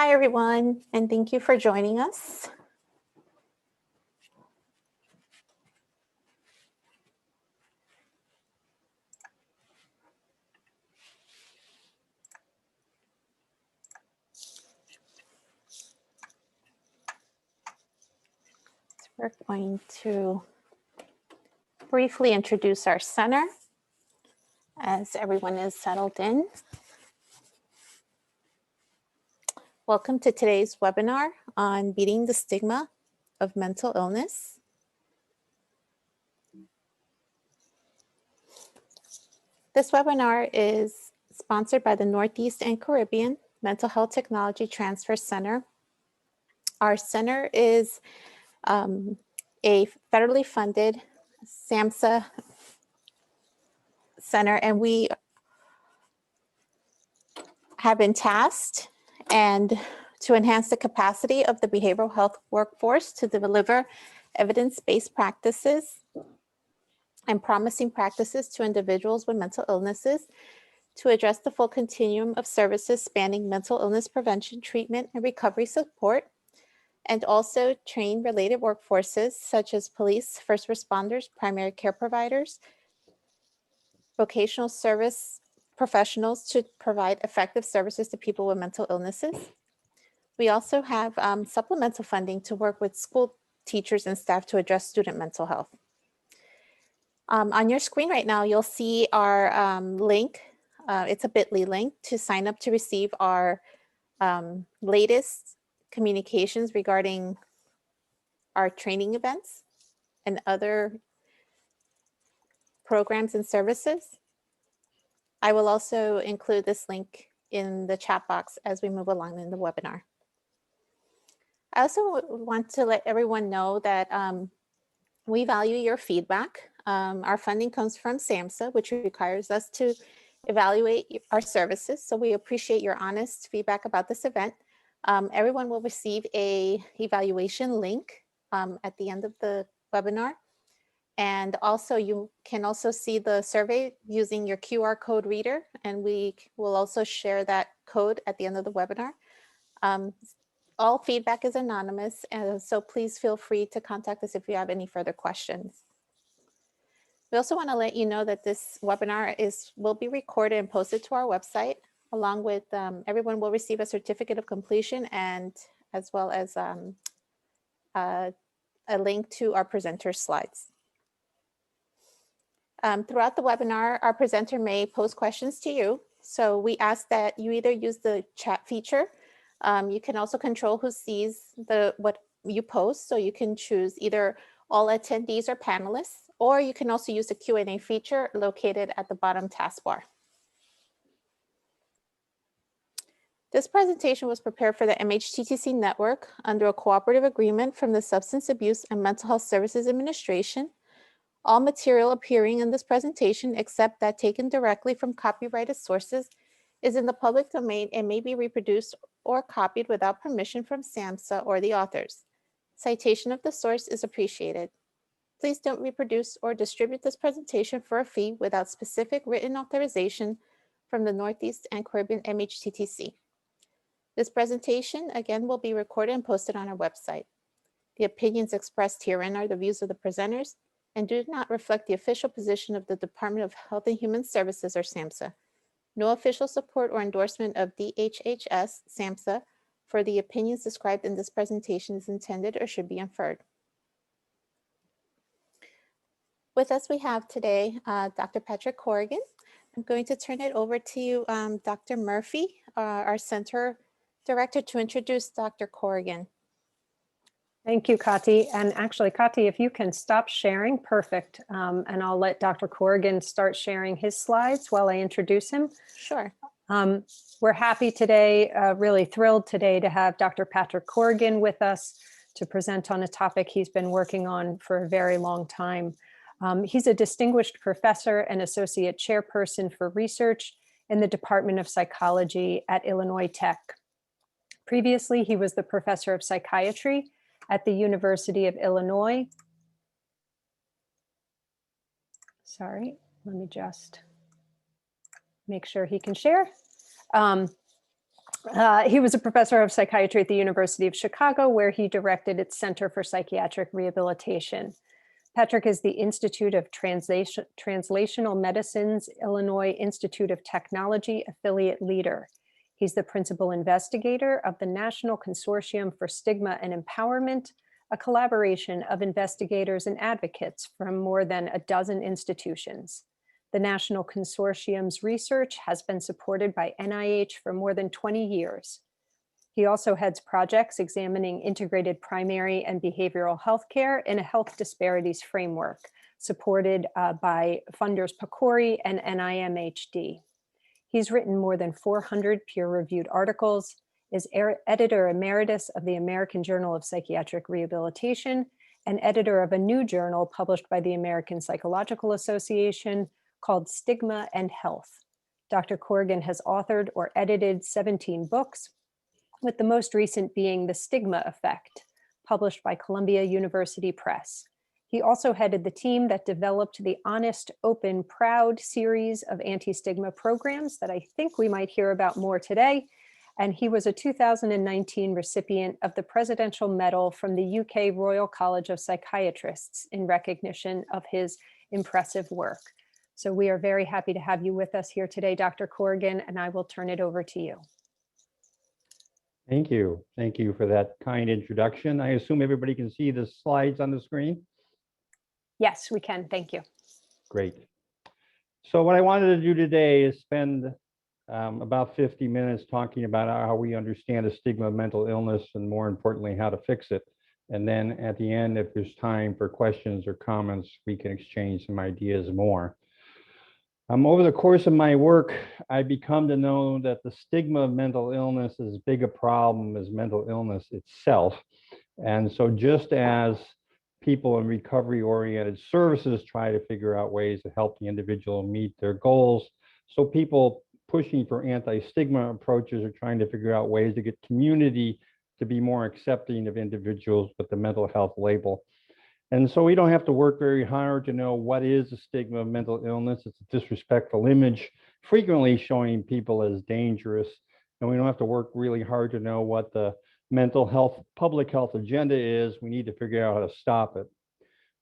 Hi, everyone, and thank you for joining us. We're going to briefly introduce our center as everyone is settled in. Welcome to today's webinar on beating the stigma of mental illness. This webinar is sponsored by the Northeast and Caribbean Mental Health Technology Transfer Center. Our center is a federally funded SAMHSA center, and we have been tasked and to enhance the capacity of the behavioral health workforce to deliver evidence-based practices and promising practices to individuals with mental illnesses, to address the full continuum of services spanning mental illness prevention, treatment, and recovery support, and also train related workforces such as police, first responders, primary care providers, vocational service professionals to provide effective services to people with mental illnesses. We also have supplemental funding to work with school teachers and staff to address student mental health. On your screen right now, you'll see our link. It's a bit.ly link to sign up to receive our latest communications regarding our training events and other programs and services. I will also include this link in the chat box as we move along in the webinar. I also want to let everyone know that we value your feedback. Our funding comes from SAMHSA, which requires us to evaluate our services. So we appreciate your honest feedback about this event. Everyone will receive a evaluation link at the end of the webinar. And also you can also see the survey using your QR code reader, and we will also share that code at the end of the webinar. All feedback is anonymous, and so please feel free to contact us if you have any further questions. We also want to let you know that this webinar will be recorded and posted to our website, along with everyone will receive a certificate of completion, and as well as a link to our presenter slides. Throughout the webinar, our presenter may pose questions to you. So we ask that you either use the chat feature. You can also control who sees what you post. So you can choose either all attendees or panelists, or you can also use the Q&A feature located at the bottom taskbar. This presentation was prepared for the MHTTC network under a cooperative agreement from the Substance Abuse and Mental Health Services Administration. All material appearing in this presentation, except that taken directly from copyrighted sources, is in the public domain and may be reproduced or copied without permission from SAMHSA or the authors. Citation of the source is appreciated. Please don't reproduce or distribute this presentation for a fee without specific written authorization from the Northeast and Caribbean MHTTC. This presentation, again, will be recorded and posted on our website. The opinions expressed herein are the views of the presenters and do not reflect the official position of the Department of Health and Human Services or SAMHSA. No official support or endorsement of DHHS, SAMHSA, for the opinions described in this presentation is intended or should be inferred. With us we have today Dr. Patrick Corrigan. I'm going to turn it over to you, Dr. Murphy, our center director, to introduce Dr. Corrigan. Thank you, Kati. And actually, Kati, if you can stop sharing, perfect. And I'll let Dr. Corrigan start sharing his slides while I introduce him. Sure. We're happy today, really thrilled today to have Dr. Patrick Corrigan with us to present on a topic he's been working on for a very long time. He's a distinguished professor and associate chairperson for research in the Department of Psychology at Illinois Tech. Previously, he was the professor of psychiatry at the University of Illinois. Sorry, let me just make sure he can share. He was a professor of psychiatry at the University of Chicago, where he directed its Center for Psychiatric Rehabilitation. Patrick is the Institute of Translational Medicine's Illinois Institute of Technology affiliate leader. He's the principal investigator of the National Consortium for Stigma and Empowerment, a collaboration of investigators and advocates from more than a dozen institutions. The National Consortium's research has been supported by NIH for more than 20 years. He also heads projects examining integrated primary and behavioral health care in a health disparities framework, supported by funders PCORI and NIMHD. He's written more than 400 peer-reviewed articles, is editor emeritus of the American Journal of Psychiatric Rehabilitation, and editor of a new journal published by the American Psychological Association called Stigma and Health. Dr. Corrigan has authored or edited 17 books, with the most recent being The Stigma Effect, published by Columbia University Press. He also headed the team that developed the Honest, Open, Proud series of anti-stigma programs that I think we might hear about more today. And he was a 2019 recipient of the Presidential Medal from the UK Royal College of Psychiatrists in recognition of his impressive work. So we are very happy to have you with us here today, Dr. Corrigan, and I will turn it over to you. Thank you. Thank you for that kind introduction. I assume everybody can see the slides on the screen? Yes, we can. Thank you. Great. So what I wanted to do today is spend about 50 minutes talking about how we understand the stigma of mental illness and, more importantly, how to fix it. And then at the end, if there's time for questions or comments, we can exchange some ideas more. Over the course of my work, I've become to know that the stigma of mental illness is as big a problem as mental illness itself. And so just as people in recovery-oriented services try to figure out ways to help the individual meet their goals, so people pushing for anti-stigma approaches are trying to figure out ways to get community to be more accepting of individuals with the mental health label. And so we don't have to work very hard to know what is the stigma of mental illness. It's a disrespectful image, frequently showing people as dangerous. And we don't have to work really hard to know what the mental health, public health agenda is. We need to figure out how to stop it.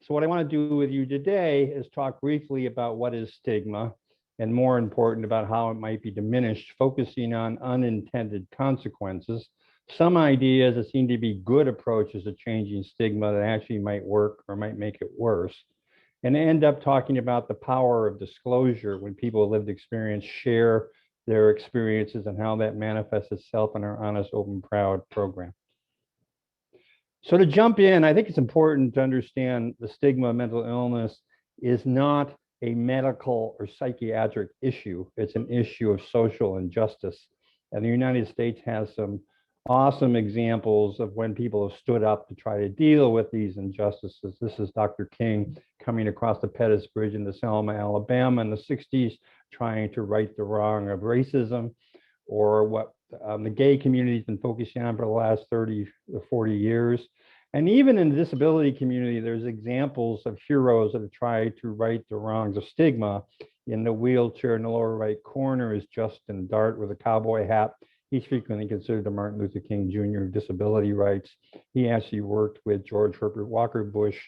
So what I want to do with you today is talk briefly about what is stigma, and more important, about how it might be diminished, focusing on unintended consequences. Some ideas that seem to be good approaches to changing stigma that actually might work or might make it worse. And end up talking about the power of disclosure when people with lived experience share their experiences and how that manifests itself in our Honest, Open, Proud program. So to jump in, I think it's important to understand the stigma of mental illness is not a medical or psychiatric issue. It's an issue of social injustice. And the United States has some awesome examples of when people have stood up to try to deal with these injustices. This is Dr. King coming across the Pettus Bridge in Selma, Alabama in the 60s, trying to right the wrong of racism, or what the gay community has been focusing on for the last 30 or 40 years. And even in the disability community, there's examples of heroes that have tried to right the wrongs of stigma. In the wheelchair in the lower right corner is Justin Dart with a cowboy hat. He's frequently considered the Martin Luther King Jr. of disability rights. He actually worked with George Herbert Walker Bush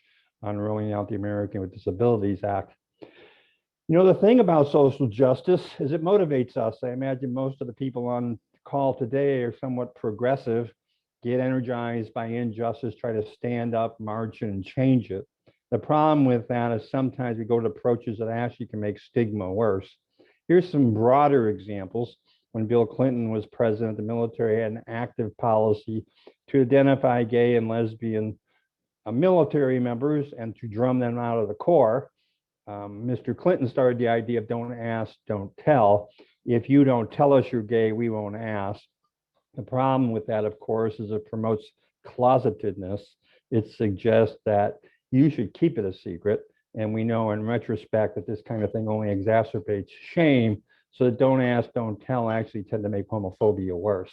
on rolling out the American with Disabilities Act. You know, the thing about social justice is it motivates us. I imagine most of the people on the call today are somewhat progressive, get energized by injustice, try to stand up, march, and change it. The problem with that is sometimes we go to approaches that actually can make stigma worse. Here's some broader examples. When Bill Clinton was president, the military had an active policy to identify gay and lesbian military members and to drum them out of the Corps. Mr. Clinton started the idea of don't ask, don't tell. If you don't tell us you're gay, we won't ask. The problem with that, of course, is it promotes closetedness. It suggests that you should keep it a secret. And we know in retrospect that this kind of thing only exacerbates shame. So that don't ask, don't tell actually tend to make homophobia worse.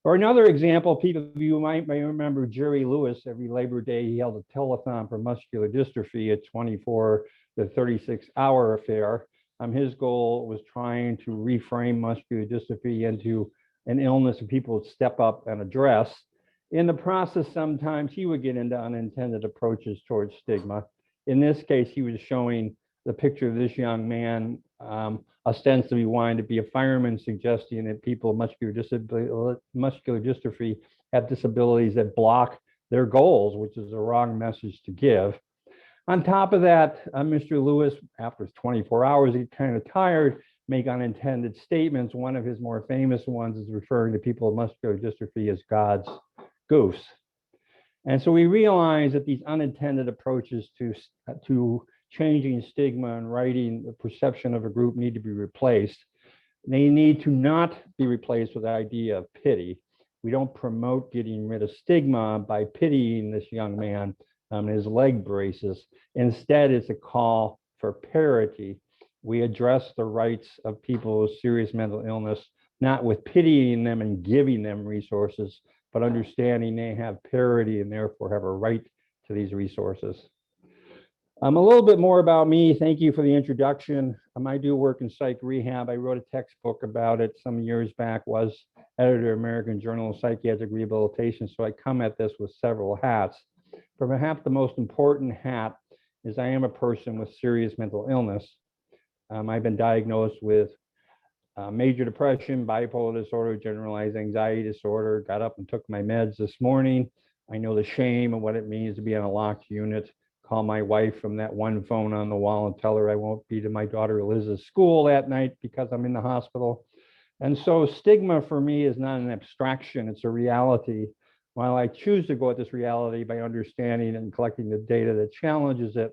Or another example, people of you may remember Jerry Lewis. Every Labor Day, he held a telethon for muscular dystrophy, a 24 to 36-hour affair. His goal was trying to reframe muscular dystrophy into an illness that people would step up and address. In the process, sometimes he would get into unintended approaches towards stigma. In this case, he was showing the picture of this young man ostensibly wanting to be a fireman, suggesting that people with muscular dystrophy have disabilities that block their goals, which is a wrong message to give. On top of that, Mr. Lewis, after 24 hours, he kind of tired, make unintended statements. One of his more famous ones is referring to people with muscular dystrophy as God's goose. And so we realize that these unintended approaches to changing stigma and righting the perception of a group need to be replaced. They need to not be replaced with the idea of pity. We don't promote getting rid of stigma by pitying this young man and his leg braces. Instead, it's a call for parity. We address the rights of people with serious mental illness, not with pitying them and giving them resources, but understanding they have parity and therefore have a right to these resources. A little bit more about me. Thank you for the introduction. I do work in psych rehab. I wrote a textbook about it some years back, was editor of American Journal of Psychiatric Rehabilitation. So I come at this with several hats. Perhaps the most important hat is I am a person with serious mental illness. I've been diagnosed with major depression, bipolar disorder, generalized anxiety disorder, got up and took my meds this morning. I know the shame of what it means to be on a locked unit. Call my wife from that one phone on the wall and tell her I won't be to my daughter Liz's school that night because I'm in the hospital. And so stigma for me is not an abstraction, it's a reality. While I choose to go at this reality by understanding and collecting the data that challenges it,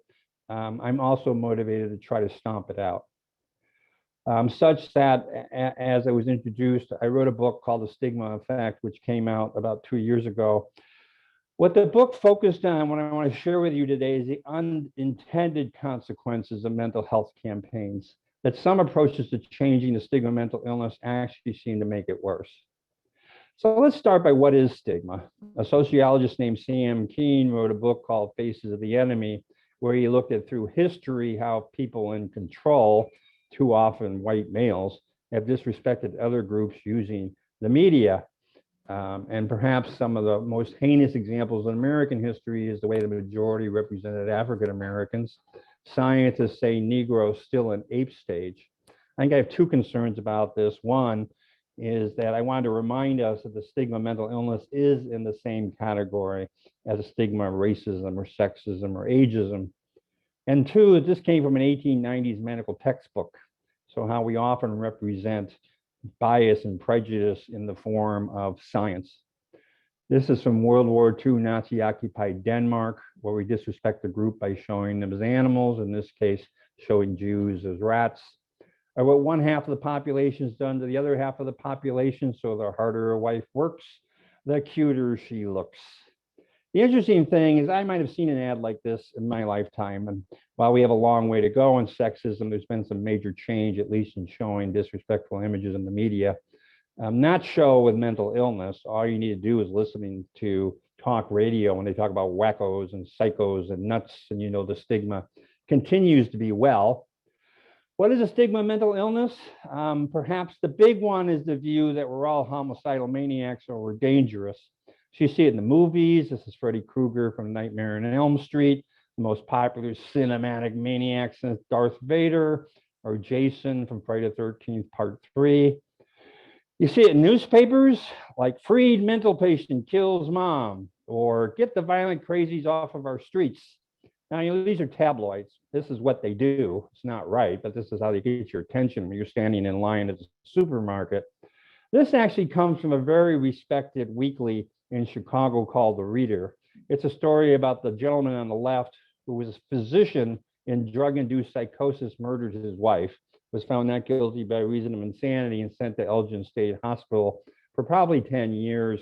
I'm also motivated to try to stomp it out. Such that, as I was introduced, I wrote a book called The Stigma Effect, which came out about 2 years ago. What the book focused on, what I want to share with you today, is the unintended consequences of mental health campaigns, that some approaches to changing the stigma of mental illness actually seem to make it worse. So let's start by what is stigma. A sociologist named Sam Keene wrote a book called Faces of the Enemy, where he looked at through history how people in control, too often white males, have disrespected other groups using the media. And perhaps some of the most heinous examples in American history is the way the majority represented African Americans. Scientists say Negroes still in ape stage. I think I have two concerns about this. One is that I wanted to remind us that the stigma of mental illness is in the same category as a stigma of racism or sexism or ageism. And two, that this came from an 1890s medical textbook. So how we often represent bias and prejudice in the form of science. This is from World War II Nazi-occupied Denmark, where we disrespect the group by showing them as animals, in this case, showing Jews as rats. Or what one half of the population has done to the other half of the population, so the harder a wife works, the cuter she looks. The interesting thing is I might have seen an ad like this in my lifetime, and while we have a long way to go in sexism, there's been some major change, at least in showing disrespectful images in the media. Not show with mental illness. All you need to do is listening to talk radio when they talk about wackos and psychos and nuts, and you know the stigma continues to be well. What is a stigma of mental illness? Perhaps the big one is the view that we're all homicidal maniacs or we're dangerous. So you see it in the movies. This is Freddy Krueger from Nightmare on Elm Street, the most popular cinematic maniac since Darth Vader, or Jason from Friday the 13th Part 3. You see it in newspapers like freed mental patient kills mom, or get the violent crazies off of our streets. Now, you know, these are tabloids. This is what they do. It's not right, but this is how they get your attention when you're standing in line at the supermarket. This actually comes from a very respected weekly in Chicago called The Reader. It's a story about the gentleman on the left who was a physician in drug-induced psychosis, murdered his wife, was found not guilty by reason of insanity and sent to Elgin State Hospital for probably 10 years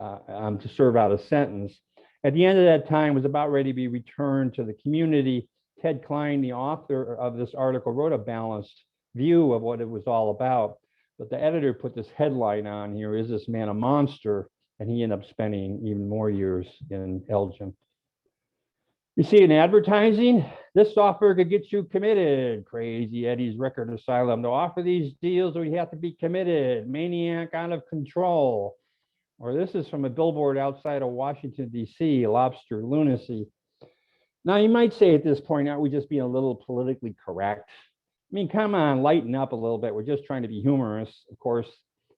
to serve out a sentence. At the end of that time, was about ready to be returned to the community. Ted Klein, the author of this article, wrote a balanced view of what it was all about. But the editor put this headline on here, "Is this man a monster?" And he ended up spending even more years in Elgin. You see in advertising, this software could get you committed. Crazy Eddie's Record Asylum. To offer these deals, we have to be committed. Maniac out of control. Or this is from a billboard outside of Washington, D.C., lobster lunacy. Now, you might say at this point, aren't we just being a little politically correct? I mean, come on, lighten up a little bit. We're just trying to be humorous. Of course,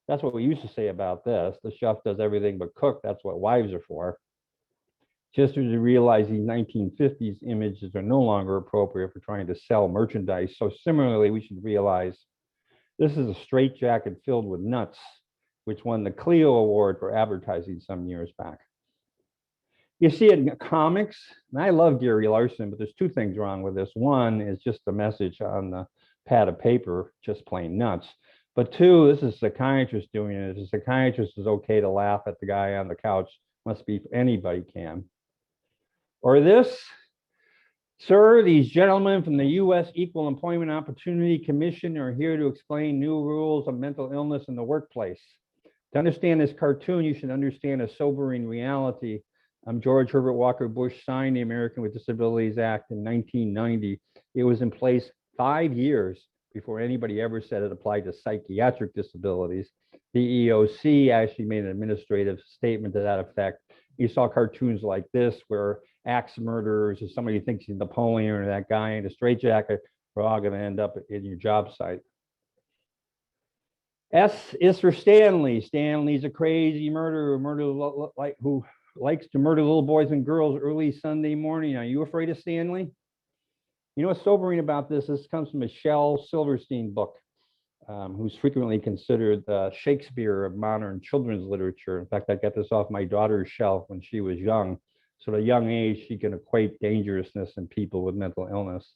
that's what we used to say about this. The chef does everything but cook. That's what wives are for. Just as you realize these 1950s images are no longer appropriate for trying to sell merchandise. So similarly, we should realize this is a straitjacket filled with nuts, which won the Clio Award for advertising some years back. You see it in comics, and I love Gary Larson, but there's two things wrong with this. One is just a message on the pad of paper, just plain nuts. But two, this is a psychiatrist doing it. As a psychiatrist, is okay to laugh at the guy on the couch. Must be anybody can. Or this, sir, these gentlemen from the U.S. Equal Employment Opportunity Commission are here to explain new rules of mental illness in the workplace. To understand this cartoon, you should understand a sobering reality. George Herbert Walker Bush signed the American with Disabilities Act in 1990. It was in place 5 years before anybody ever said it applied to psychiatric disabilities. The EEOC actually made an administrative statement to that effect. You saw cartoons like this where axe murderers or somebody who thinks he's Napoleon or that guy in a straitjacket are all going to end up in your job site. S is for Stanley. Stanley's a crazy murderer, who likes to murder little boys and girls early Sunday morning. Are you afraid of Stanley? You know what's sobering about this? This comes from a Michelle Silverstein book, who's frequently considered the Shakespeare of modern children's literature. In fact, I got this off my daughter's shelf when she was young. So at a young age, she can equate dangerousness in people with mental illness.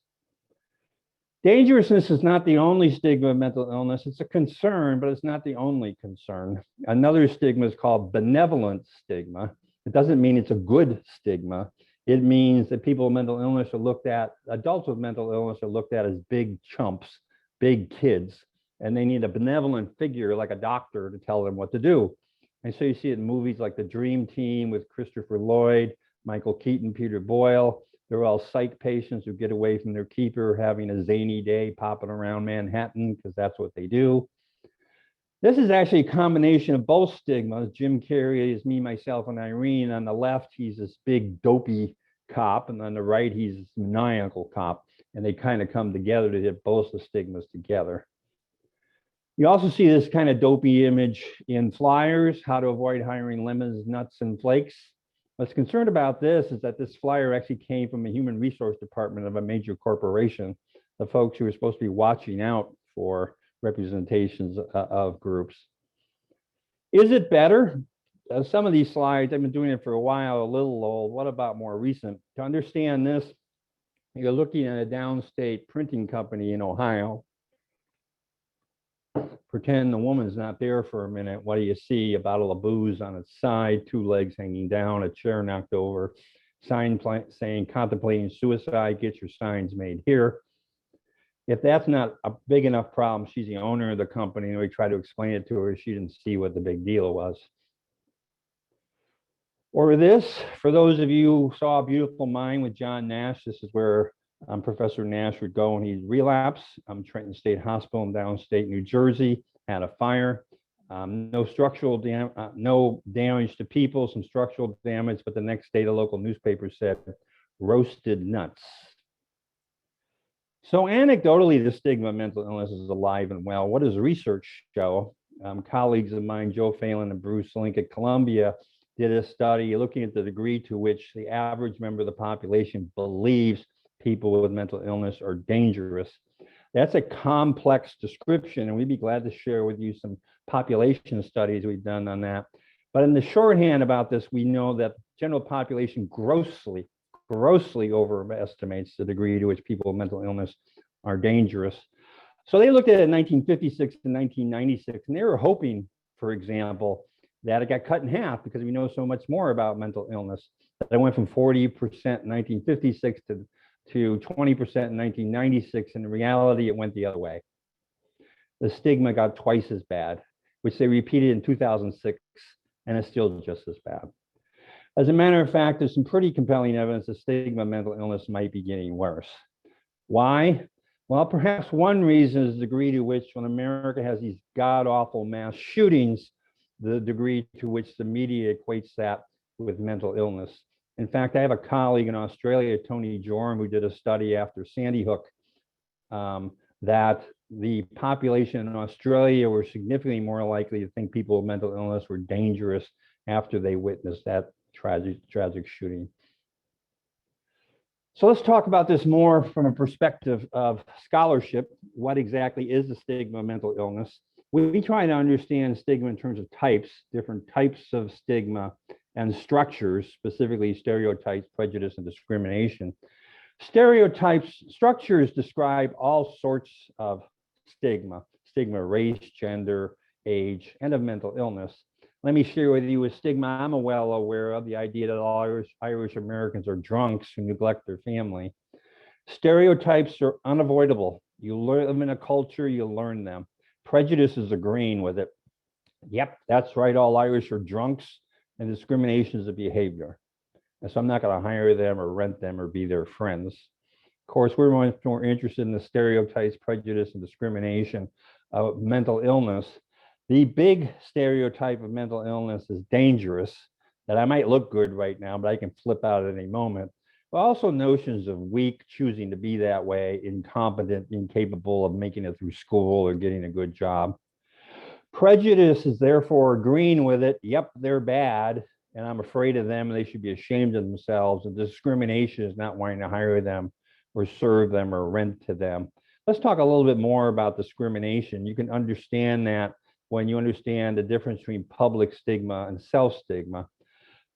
Dangerousness is not the only stigma of mental illness. It's a concern, but it's not the only concern. Another stigma is called benevolent stigma. It doesn't mean it's a good stigma. It means that people with mental illness are looked at, adults with mental illness are looked at as big chumps, big kids, and they need a benevolent figure like a doctor to tell them what to do. And so you see it in movies like The Dream Team with Christopher Lloyd, Michael Keaton, Peter Boyle. They're all psych patients who get away from their keeper, having a zany day, popping around Manhattan, because that's what they do. This is actually a combination of both stigmas. Jim Carrey is me, myself, and Irene. On the left, he's this big, dopey cop, and on the right, he's this maniacal cop. And they kind of come together to hit both the stigmas together. You also see this kind of dopey image in flyers, how to avoid hiring lemons, nuts, and flakes. What's concerned about this is that this flyer actually came from a human resource department of a major corporation, the folks who are supposed to be watching out for representations of groups. Is it better? Some of these slides, I've been doing it for a while, a little old. What about more recent? To understand this, you're looking at a downstate printing company in Ohio. Pretend the woman's not there for a minute. What do you see? A bottle of booze on its side, 2 legs hanging down, a chair knocked over, sign saying contemplating suicide, get your signs made here. If that's not a big enough problem, she's the owner of the company, and we try to explain it to her. She didn't see what the big deal was. Or this, for those of you who saw A Beautiful Mind with John Nash, this is where Professor Nash would go when he'd relapse. Trenton State Hospital in downstate New Jersey had a fire. No damage to people, some structural damage, but the next day the local newspaper said roasted nuts. So anecdotally, the stigma of mental illness is alive and well. What does research show? Colleagues of mine, Joe Phelan and Bruce Link at Columbia, did a study looking at the degree to which the average member of the population believes people with mental illness are dangerous. That's a complex description, and we'd be glad to share with you some population studies we've done on that. But in the shorthand about this, we know that general population grossly overestimates the degree to which people with mental illness are dangerous. So they looked at it in 1956 to 1996, and they were hoping, for example, that it got cut in half because we know so much more about mental illness. That it went from 40% in 1956 to 20% in 1996. In reality, it went the other way. The stigma got twice as bad, which they repeated in 2006, and it's still just as bad. As a matter of fact, there's some pretty compelling evidence that stigma of mental illness might be getting worse. Why? Well, perhaps one reason is the degree to which, when America has these god-awful mass shootings, the degree to which the media equates that with mental illness. In fact, I have a colleague in Australia, Tony Joram, who did a study after Sandy Hook, that the population in Australia were significantly more likely to think people with mental illness were dangerous after they witnessed that tragic shooting. So let's talk about this more from a perspective of scholarship. What exactly is the stigma of mental illness? We try to understand stigma in terms of types, different types of stigma and structures, specifically stereotypes, prejudice, and discrimination. Stereotypes, structures describe all sorts of stigma, race, gender, age, and of mental illness. Let me share with you a stigma I'm well aware of, the idea that all Irish Americans are drunks who neglect their family. Stereotypes are unavoidable. You live in a culture, you learn them. Prejudice is agreeing with it. Yep, that's right, all Irish are drunks, and discrimination is a behavior. And so I'm not going to hire them or rent them or be their friends. Of course, we're much more interested in the stereotypes, prejudice, and discrimination of mental illness. The big stereotype of mental illness is dangerous, that I might look good right now, but I can flip out at any moment. But also notions of weak, choosing to be that way, incompetent, incapable of making it through school or getting a good job. Prejudice is therefore agreeing with it. Yep, they're bad, and I'm afraid of them, and they should be ashamed of themselves. And discrimination is not wanting to hire them or serve them or rent to them. Let's talk a little bit more about discrimination. You can understand that when you understand the difference between public stigma and self-stigma.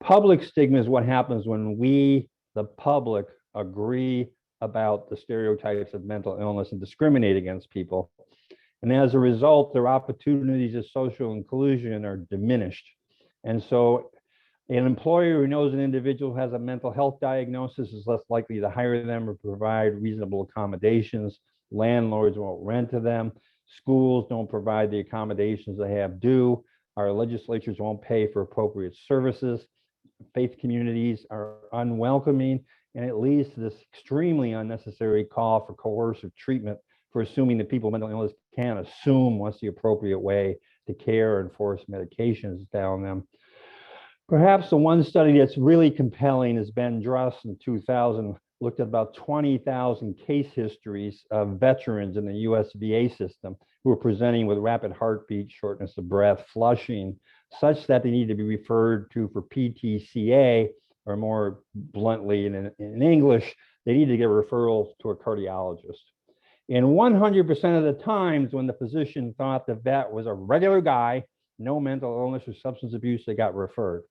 Public stigma is what happens when we, the public, agree about the stereotypes of mental illness and discriminate against people. And as a result, their opportunities of social inclusion are diminished. And so an employer who knows an individual has a mental health diagnosis is less likely to hire them or provide reasonable accommodations. Landlords won't rent to them. Schools don't provide the accommodations they have due. Our legislatures won't pay for appropriate services. Faith communities are unwelcoming, and it leads to this extremely unnecessary call for coercive treatment for assuming that people with mental illness can't assume what's the appropriate way to care and force medications down them. Perhaps the one study that's really compelling is Ben Druss in 2000 looked at about 20,000 case histories of veterans in the US VA system who were presenting with rapid heartbeat, shortness of breath, flushing, such that they need to be referred to for PTCA, or more bluntly in English, they need to get a referral to a cardiologist. And 100% of the times when the physician thought the vet was a regular guy, no mental illness or substance abuse, they got referred.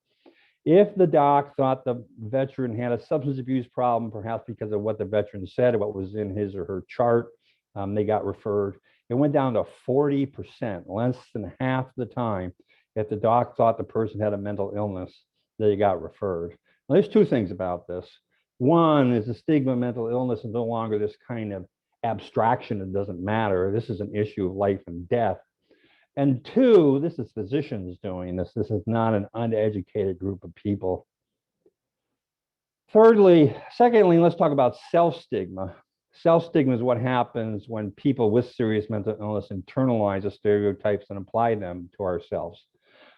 If the doc thought the veteran had a substance abuse problem, perhaps because of what the veteran said, what was in his or her chart, they got referred. It went down to 40%, less than half the time. If the doc thought the person had a mental illness, they got referred. Now, there's two things about this. One is the stigma of mental illness is no longer this kind of abstraction that doesn't matter. This is an issue of life and death. And two, this is physicians doing this. This is not an uneducated group of people. Secondly, let's talk about self-stigma. Self-stigma is what happens when people with serious mental illness internalize the stereotypes and apply them to ourselves.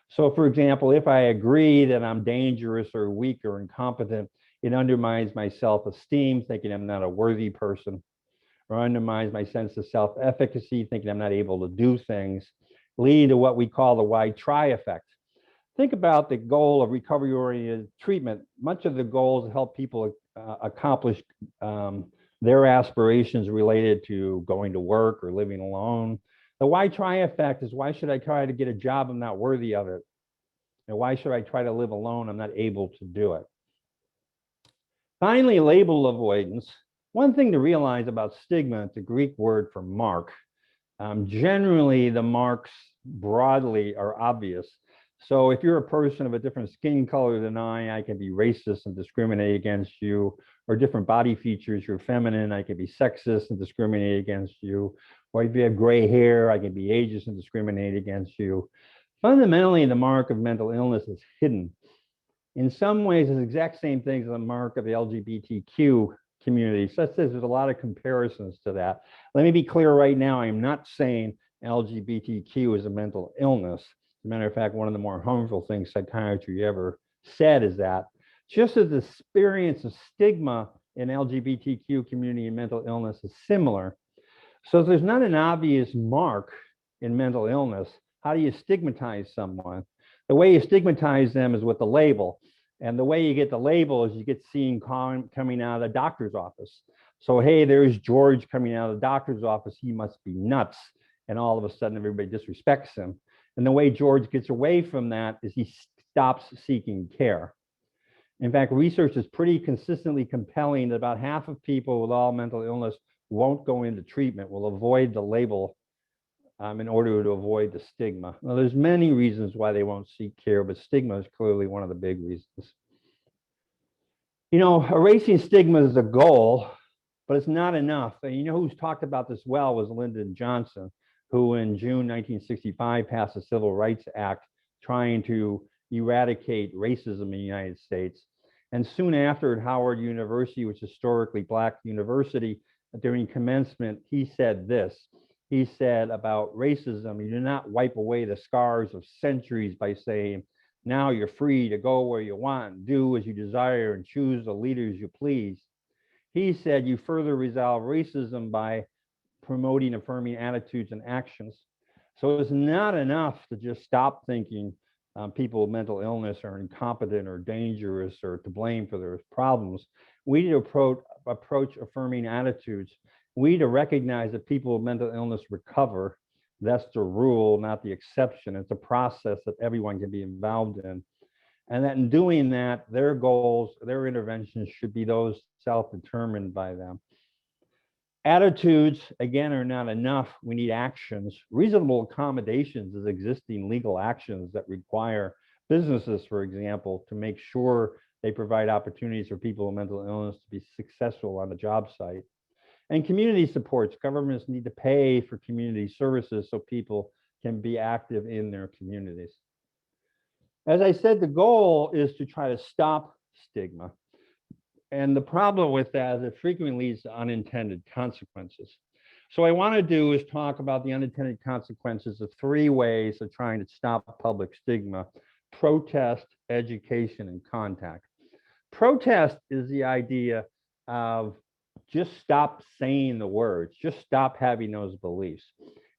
So for example, if I agree that I'm dangerous or weak or incompetent, it undermines my self-esteem, thinking I'm not a worthy person, or undermines my sense of self-efficacy, thinking I'm not able to do things, leading to what we call the why try effect. Think about the goal of recovery-oriented treatment. Much of the goals help people accomplish their aspirations related to going to work or living alone. The why try effect is, why should I try to get a job? I'm not worthy of it. And why should I try to live alone? I'm not able to do it. Finally, label avoidance. One thing to realize about stigma, it's a Greek word for mark. Generally, the marks broadly are obvious. So if you're a person of a different skin color than I can be racist and discriminate against you, or different body features, you're feminine, I can be sexist and discriminate against you. Or if you have gray hair, I can be ageist and discriminate against you. Fundamentally, the mark of mental illness is hidden. In some ways, it's the exact same thing as the mark of the LGBTQ community. So there's a lot of comparisons to that. Let me be clear right now, I am not saying LGBTQ is a mental illness. As a matter of fact, one of the more harmful things psychiatry ever said is that just as the experience of stigma in LGBTQ community and mental illness is similar, so if there's not an obvious mark in mental illness, how do you stigmatize someone? The way you stigmatize them is with the label. And the way you get the label is you get seen coming out of the doctor's office. So, hey, there's George coming out of the doctor's office. He must be nuts. And all of a sudden, everybody disrespects him. And the way George gets away from that is he stops seeking care. In fact, research is pretty consistently compelling that about half of people with all mental illness won't go into treatment, will avoid the label in order to avoid the stigma. Now, there's many reasons why they won't seek care, but stigma is clearly one of the big reasons. You know, erasing stigma is a goal, but it's not enough. And you know who's talked about this well was Lyndon Johnson, who in June 1965 passed the Civil Rights Act trying to eradicate racism in the United States. And soon after at Howard University, which is historically Black university, during commencement, he said this. He said about racism, you do not wipe away the scars of centuries by saying, now you're free to go where you want, and do as you desire, and choose the leaders you please. He said you further resolve racism by promoting affirming attitudes and actions. So it's not enough to just stop thinking people with mental illness are incompetent or dangerous or to blame for their problems. We need to approach affirming attitudes. We need to recognize that people with mental illness recover. That's the rule, not the exception. It's a process that everyone can be involved in. And that in doing that, their goals, their interventions should be those self-determined by them. Attitudes, again, are not enough. We need actions. Reasonable accommodations is existing legal actions that require businesses, for example, to make sure they provide opportunities for people with mental illness to be successful on the job site. And community supports. Governments need to pay for community services so people can be active in their communities. As I said, the goal is to try to stop stigma. And the problem with that is it frequently leads to unintended consequences. So what I want to do is talk about the unintended consequences of 3 ways of trying to stop public stigma: protest, education, and contact. Protest is the idea of just stop saying the words, just stop having those beliefs.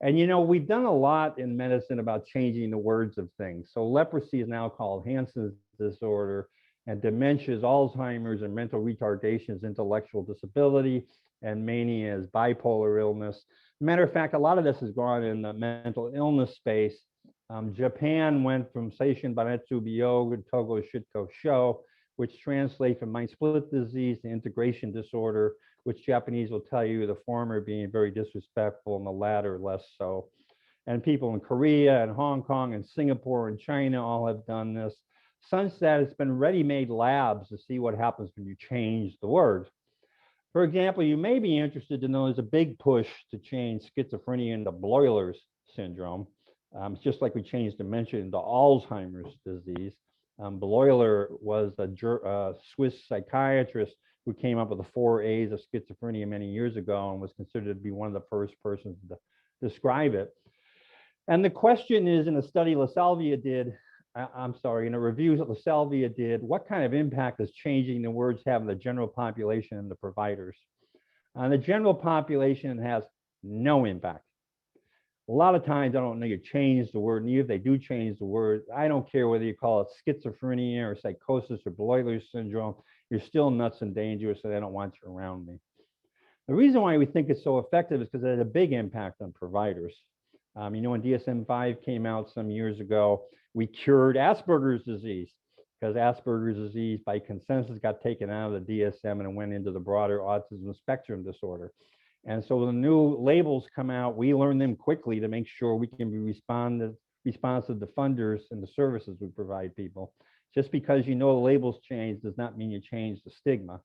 And you know, we've done a lot in medicine about changing the words of things. So leprosy is now called Hansen's disorder, and dementia is Alzheimer's, and mental retardation is intellectual disability, and mania is bipolar illness. Matter of fact, a lot of this has gone in the mental illness space. Japan went from Seishin Banetsu Byoga Togo Shitko Sho, which translates from mind split disease to integration disorder, which Japanese will tell you the former being very disrespectful and the latter less so. And people in Korea and Hong Kong and Singapore and China all have done this, such that it's been ready-made labs to see what happens when you change the word. For example, you may be interested to know there's a big push to change schizophrenia into Bloyler's syndrome. It's just like we changed dementia into Alzheimer's disease. Bloyler was a Swiss psychiatrist who came up with the 4 A's of schizophrenia many years ago and was considered to be one of the first persons to describe it. And the question is, in a study LaSalvia did, in a review that LaSalvia did, what kind of impact does changing the words have on the general population and the providers? On the general population, it has no impact. A lot of times I don't know you change the word, and even if they do change the word, I don't care whether you call it schizophrenia or psychosis or Bloyler's syndrome, you're still nuts and dangerous, so they don't want you around me. The reason why we think it's so effective is because it had a big impact on providers. You know, when DSM-5 came out some years ago, we cured Asperger's disease, because Asperger's disease by consensus got taken out of the DSM and it went into the broader autism spectrum disorder. And so when the new labels come out, we learn them quickly to make sure we can be responsive to funders and the services we provide people. Just because you know the labels change does not mean you change the stigma.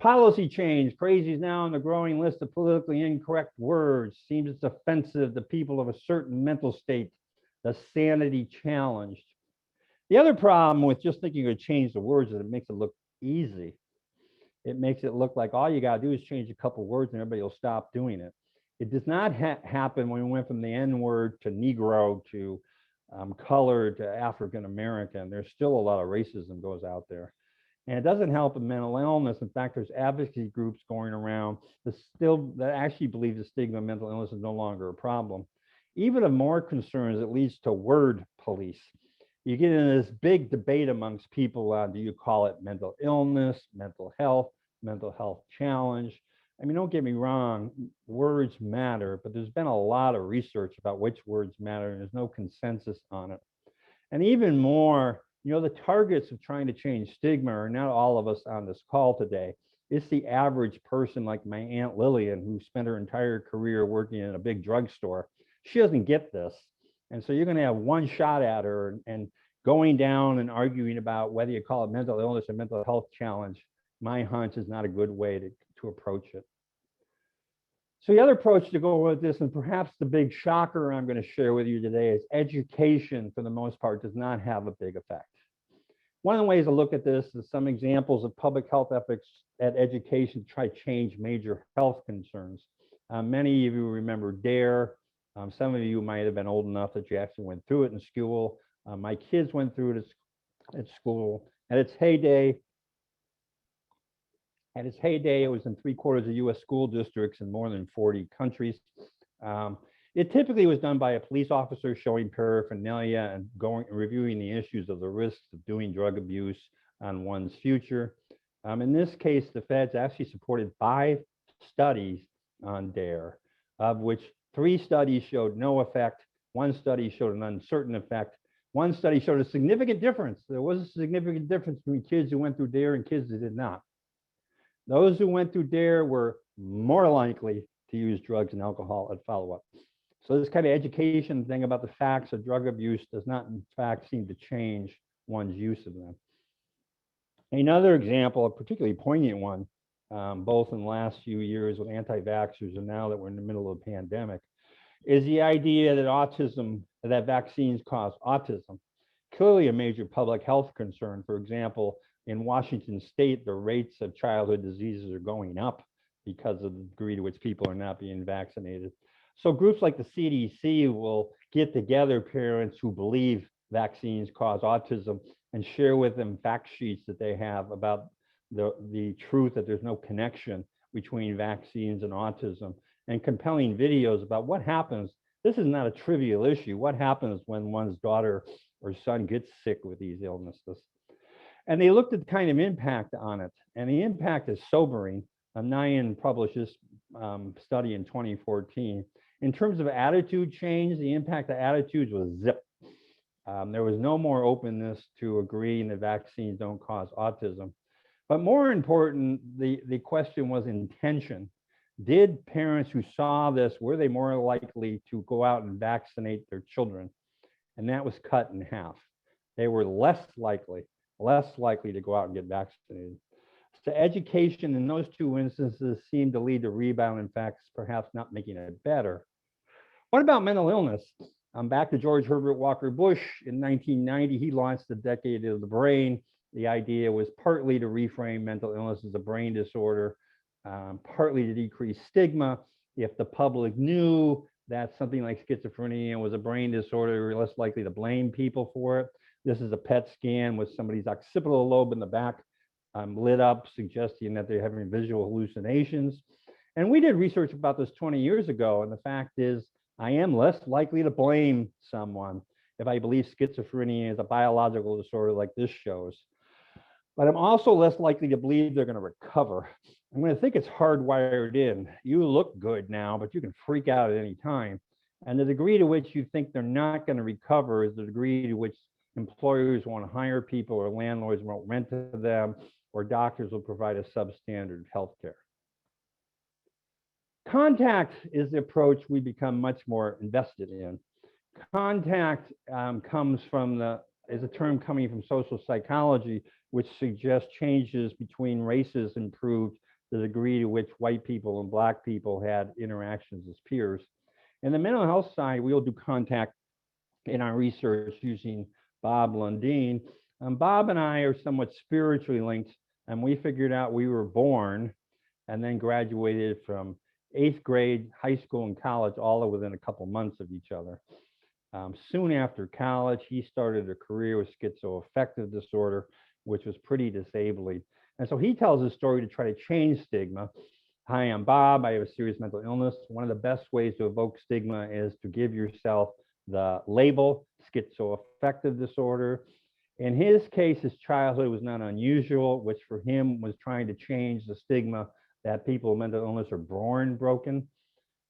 Policy change. Crazy is now on the growing list of politically incorrect words. Seems it's offensive to people of a certain mental state, the sanity challenged. The other problem with just thinking you could change the words is it makes it look easy. It makes it look like all you got to do is change a couple words and everybody will stop doing it. It does not happen when we went from the N word to Negro to colored to African American. There's still a lot of racism goes out there. And it doesn't help in mental illness. In fact, there's advocacy groups going around that actually believe the stigma of mental illness is no longer a problem. Even of more concerns, it leads to word police. You get into this big debate amongst people on do you call it mental illness, mental health challenge. I mean, don't get me wrong, words matter, but there's been a lot of research about which words matter, and there's no consensus on it. And even more, the targets of trying to change stigma are not all of us on this call today. It's the average person like my Aunt Lillian, who spent her entire career working in a big drugstore. She doesn't get this. And so you're going to have one shot at her, and going down and arguing about whether you call it mental illness or mental health challenge, my hunch is not a good way to approach it. So the other approach to go with this, and perhaps the big shocker I'm going to share with you today, is education, for the most part, does not have a big effect. One of the ways to look at this is some examples of public health efforts at education to try to change major health concerns. Many of you remember DARE. Some of you might have been old enough that you actually went through it in school. My kids went through it at school. At its heyday, it was in 3/4 of US school districts in more than 40 countries. It typically was done by a police officer showing paraphernalia and reviewing the issues of the risks of doing drug abuse on one's future. In this case, the feds actually supported 5 studies on DARE, of which 3 studies showed no effect. 1 study showed an uncertain effect. 1 study showed a significant difference. There was a significant difference between kids who went through DARE and kids that did not. Those who went through DARE were more likely to use drugs and alcohol at follow-up. So this kind of education thing about the facts of drug abuse does not, in fact, seem to change one's use of them. Another example, a particularly poignant one, both in the last few years with anti-vaxxers and now that we're in the middle of a pandemic, is the idea that vaccines cause autism. Clearly a major public health concern. For example, in Washington state, the rates of childhood diseases are going up because of the degree to which people are not being vaccinated. So groups like the CDC will get together parents who believe vaccines cause autism and share with them fact sheets that they have about the truth that there's no connection between vaccines and autism, and compelling videos about what happens. This is not a trivial issue. What happens when one's daughter or son gets sick with these illnesses? And they looked at the kind of impact on it, and the impact is sobering. Nyan published this study in 2014. In terms of attitude change, the impact of attitudes was zip. There was no more openness to agreeing that vaccines don't cause autism. But more important, the question was intention. Did parents who saw this, were they more likely to go out and vaccinate their children? And that was cut in half. They were less likely to go out and get vaccinated. So education in those 2 instances seemed to lead to rebound, in fact, perhaps not making it better. What about mental illness? Back to George Herbert Walker Bush in 1990, he launched the Decade of the Brain. The idea was partly to reframe mental illness as a brain disorder, partly to decrease stigma. If the public knew that something like schizophrenia was a brain disorder, we were less likely to blame people for it. This is a PET scan with somebody's occipital lobe in the back lit up, suggesting that they're having visual hallucinations. And we did research about this 20 years ago, and the fact is, I am less likely to blame someone if I believe schizophrenia is a biological disorder like this shows. But I'm also less likely to believe they're going to recover. I'm going to think it's hardwired in. You look good now, but you can freak out at any time. And the degree to which you think they're not going to recover is the degree to which employers want to hire people, or landlords won't rent to them, or doctors will provide a substandard health care. Contact is the approach we become much more invested in. Contact is a term coming from social psychology, which suggests changes between races improved the degree to which white people and Black people had interactions as peers. In the mental health side, we'll do contact in our research using Bob Lundeen. Bob and I are somewhat spiritually linked, and we figured out we were born and then graduated from 8th grade, high school, and college, all within a couple months of each other. Soon after college, he started a career with schizoaffective disorder, which was pretty disabling. And so he tells his story to try to change stigma. Hi, I'm Bob. I have a serious mental illness. One of the best ways to evoke stigma is to give yourself the label schizoaffective disorder. In his case, his childhood was not unusual, which for him was trying to change the stigma that people with mental illness are born broken.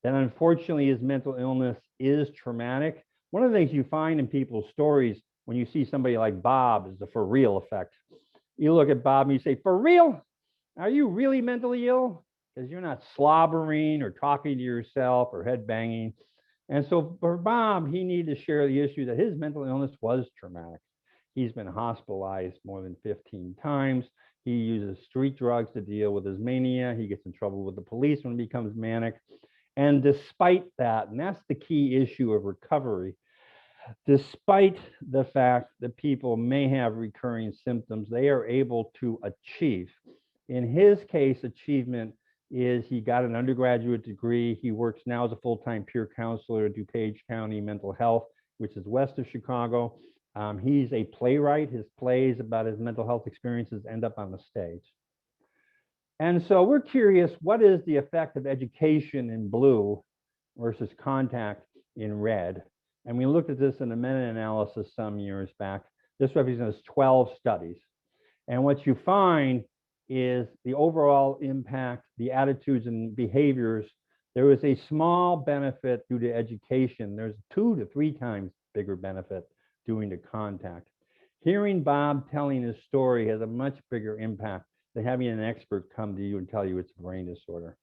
Then unfortunately, his mental illness is traumatic. One of the things you find in people's stories when you see somebody like Bob is the for real effect. You look at Bob and you say, for real? Are you really mentally ill? Because you're not slobbering or talking to yourself or head banging. And so for Bob, he needed to share the issue that his mental illness was traumatic. He's been hospitalized more than 15 times. He uses street drugs to deal with his mania. He gets in trouble with the police when he becomes manic. And despite that, and that's the key issue of recovery, despite the fact that people may have recurring symptoms, they are able to achieve. In his case, achievement is he got an undergraduate degree. He works now as a full-time peer counselor at DuPage County Mental Health, which is west of Chicago. He's a playwright. His plays about his mental health experiences end up on the stage. And so we're curious, what is the effect of education in blue versus contact in red? And we looked at this in a meta-analysis some years back. This represents 12 studies. And what you find is the overall impact, the attitudes and behaviors. There was a small benefit due to education. There's 2 to 3 times bigger benefit due to contact. Hearing Bob telling his story has a much bigger impact than having an expert come to you and tell you it's a brain disorder.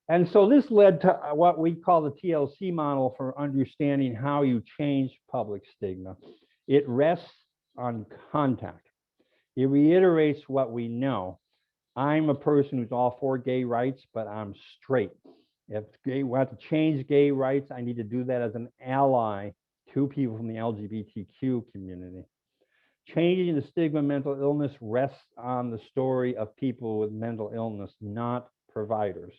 And so this led to what we call the TLC model for understanding how you change public stigma. It rests on contact. It reiterates what we know. I'm a person who's all for gay rights, but I'm straight. If we want to change gay rights, I need to do that as an ally to people from the LGBTQ community. Changing the stigma of mental illness rests on the story of people with mental illness, not providers.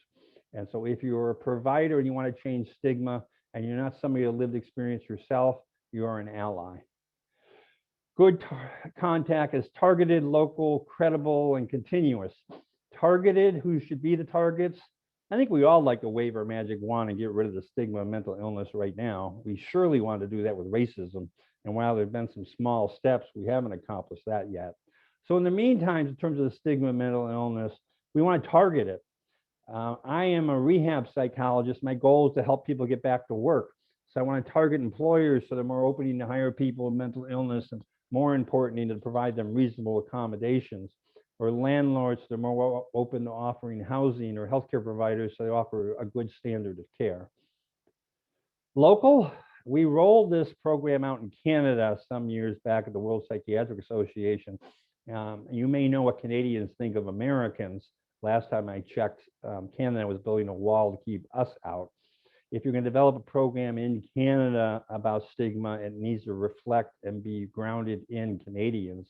And so if you're a provider and you want to change stigma and you're not somebody who lived experience yourself, you are an ally. Good contact is targeted, local, credible, and continuous. Targeted, who should be the targets? I think we all like to wave our magic wand and get rid of the stigma of mental illness right now. We surely want to do that with racism. And while there have been some small steps, we haven't accomplished that yet. So in the meantime, in terms of the stigma of mental illness, we want to target it. I am a rehab psychologist. My goal is to help people get back to work. So I want to target employers so they're more open to hire people with mental illness, and more importantly, to provide them reasonable accommodations. Or landlords, they're more open to offering housing, or healthcare providers, so they offer a good standard of care. Local, we rolled this program out in Canada some years back at the World Psychiatric Association. You may know what Canadians think of Americans. Last time I checked, Canada was building a wall to keep us out. If you're going to develop a program in Canada about stigma, it needs to reflect and be grounded in Canadians.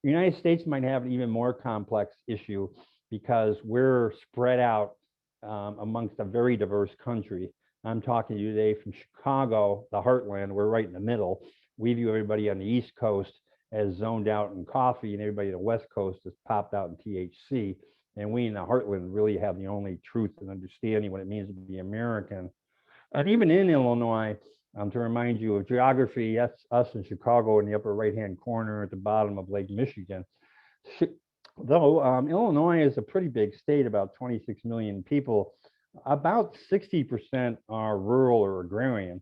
The United States might have an even more complex issue because we're spread out amongst a very diverse country. I'm talking to you today from Chicago, the heartland. We're right in the middle. We view everybody on the East Coast as zoned out in coffee, and everybody on the West Coast is popped out in THC. And we in the heartland really have the only truth and understanding what it means to be American. And even in Illinois, to remind you of geography, that's us in Chicago in the upper right-hand corner at the bottom of Lake Michigan. Though Illinois is a pretty big state, about 26 million people, about 60% are rural or agrarian.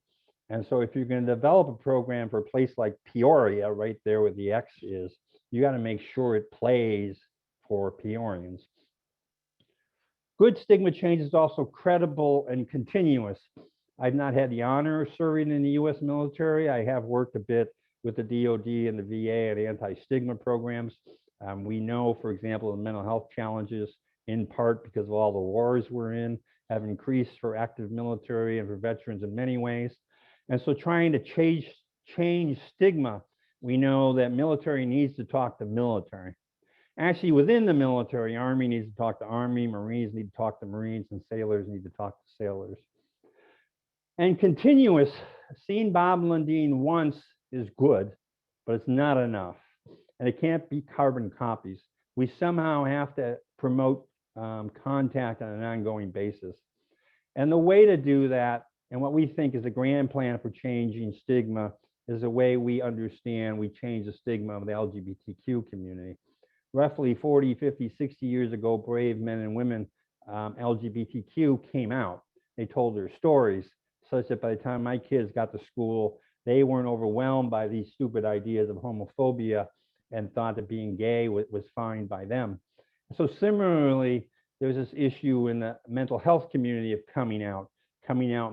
And so if you're going to develop a program for a place like Peoria, right there where the X is, you got to make sure it plays for Peorians. Good stigma change is also credible and continuous. I've not had the honor of serving in the US military. I have worked a bit with the DoD and the VA and anti-stigma programs. We know, for example, the mental health challenges, in part because of all the wars we're in, have increased for active military and for veterans in many ways. And so trying to change stigma, we know that military needs to talk to military. Actually, within the military, Army needs to talk to Army, Marines need to talk to Marines, and sailors need to talk to sailors. And continuous, seeing Bob Lundin once is good, but it's not enough. And it can't be carbon copies. We somehow have to promote contact on an ongoing basis. And the way to do that, and what we think is a grand plan for changing stigma, is the way we understand we change the stigma of the LGBTQ community. Roughly 40, 50, 60 years ago, brave men and women, LGBTQ, came out. They told their stories, such that by the time my kids got to school, they weren't overwhelmed by these stupid ideas of homophobia and thought that being gay was fine by them. So similarly, there's this issue in the mental health community of coming out